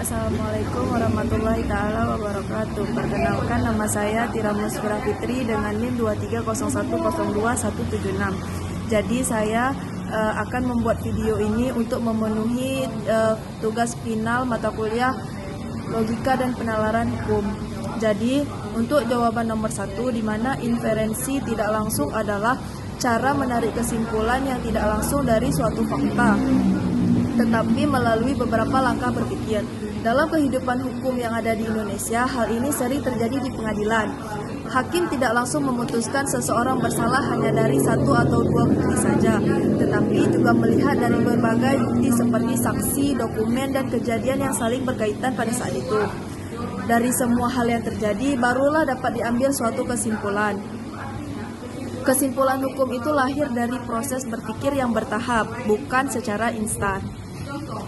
Assalamualaikum warahmatullahi taala wabarakatuh. Perkenalkan, nama saya Tira Musfirah Fitri dengan NIM 230102176. Jadi saya akan membuat video ini untuk memenuhi tugas final mata kuliah Logika dan Penalaran Hukum. Jadi untuk jawaban nomor 1, di mana inferensi tidak langsung adalah cara menarik kesimpulan yang tidak langsung dari suatu fakta, tetapi melalui beberapa langkah berpikir. Dalam kehidupan hukum yang ada di Indonesia, hal ini sering terjadi di pengadilan. Hakim tidak langsung memutuskan seseorang bersalah hanya dari satu atau dua bukti saja, tetapi juga melihat dari berbagai bukti seperti saksi, dokumen, dan kejadian yang saling berkaitan pada saat itu. Dari semua hal yang terjadi, barulah dapat diambil suatu kesimpulan. Kesimpulan hukum itu lahir dari proses berpikir yang bertahap, bukan secara instan.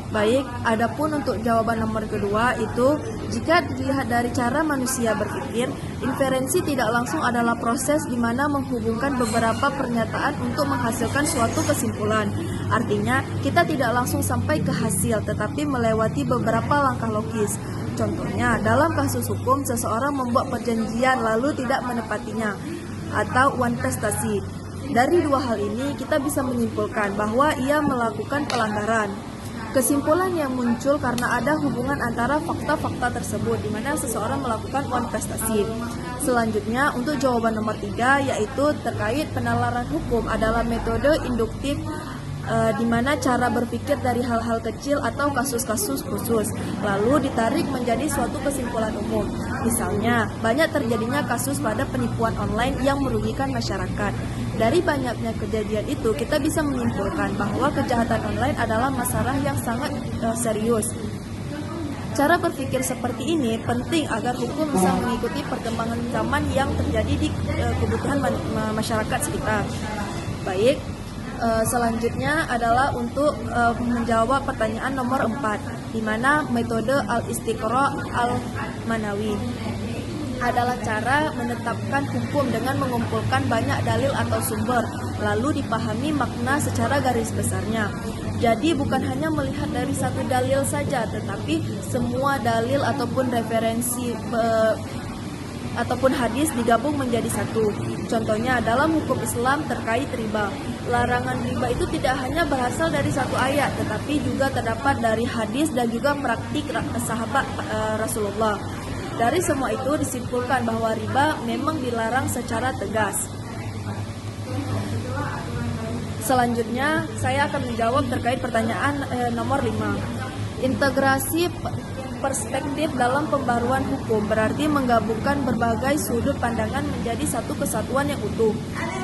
Baik, adapun untuk jawaban nomor kedua itu, jika dilihat dari cara manusia berpikir, inferensi tidak langsung adalah proses di mana menghubungkan beberapa pernyataan untuk menghasilkan suatu kesimpulan. Artinya, kita tidak langsung sampai ke hasil, tetapi melewati beberapa langkah logis. Contohnya, dalam kasus hukum, seseorang membuat perjanjian lalu tidak menepatinya, atau uang prestasi. Dari dua hal ini, kita bisa menyimpulkan bahwa ia melakukan pelanggaran. Kesimpulan yang muncul karena ada hubungan antara fakta-fakta tersebut di mana seseorang melakukan kontestasi. Selanjutnya, untuk jawaban nomor 3, yaitu terkait penalaran hukum adalah metode induktif, di mana cara berpikir dari hal-hal kecil atau kasus-kasus khusus lalu ditarik menjadi suatu kesimpulan umum. Misalnya, banyak terjadinya kasus pada penipuan online yang merugikan masyarakat. Dari banyaknya kejadian itu, kita bisa menyimpulkan bahwa kejahatan online adalah masalah yang sangat serius. Cara berpikir seperti ini penting agar hukum bisa mengikuti perkembangan zaman yang terjadi di kebutuhan masyarakat sekitar. Baik, selanjutnya adalah untuk menjawab pertanyaan nomor 4, di mana metode al-istiqra' al-manawi adalah cara menetapkan hukum dengan mengumpulkan banyak dalil atau sumber, lalu dipahami makna secara garis besarnya. Jadi bukan hanya melihat dari satu dalil saja, tetapi semua dalil ataupun referensi ataupun hadis digabung menjadi satu. Contohnya dalam hukum Islam terkait riba. Larangan riba itu tidak hanya berasal dari satu ayat, tetapi juga terdapat dari hadis dan juga praktik sahabat Rasulullah. Dari semua itu disimpulkan bahwa riba memang dilarang secara tegas. Selanjutnya, saya akan menjawab terkait pertanyaan nomor 5. Integrasi perspektif dalam pembaruan hukum berarti menggabungkan berbagai sudut pandangan menjadi satu kesatuan yang utuh.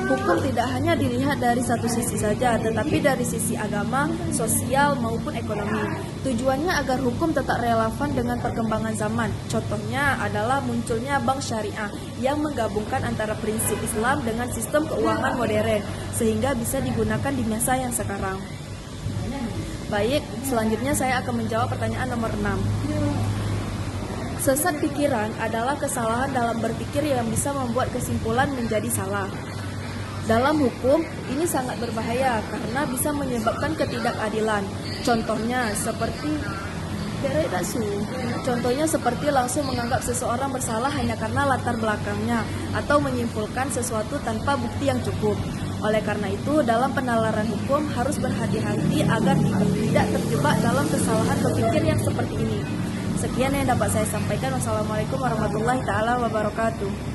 Hukum tidak hanya dilihat dari satu sisi saja, tetapi dari sisi agama, sosial, maupun ekonomi. Tujuannya agar hukum tetap relevan dengan perkembangan zaman. Contohnya adalah munculnya bank syariah yang menggabungkan antara prinsip Islam dengan sistem keuangan modern, sehingga bisa digunakan di masa yang sekarang. Baik, selanjutnya saya akan menjawab pertanyaan nomor 6. Sesat pikiran adalah kesalahan dalam berpikir yang bisa membuat kesimpulan menjadi salah. Dalam hukum, ini sangat berbahaya karena bisa menyebabkan ketidakadilan. Contohnya seperti langsung menganggap seseorang bersalah hanya karena latar belakangnya atau menyimpulkan sesuatu tanpa bukti yang cukup. Oleh karena itu, dalam penalaran hukum harus berhati-hati agar tidak terjebak dalam kesalahan berpikir yang seperti ini. Sekian yang dapat saya sampaikan. Wassalamualaikum warahmatullahi taala wabarakatuh.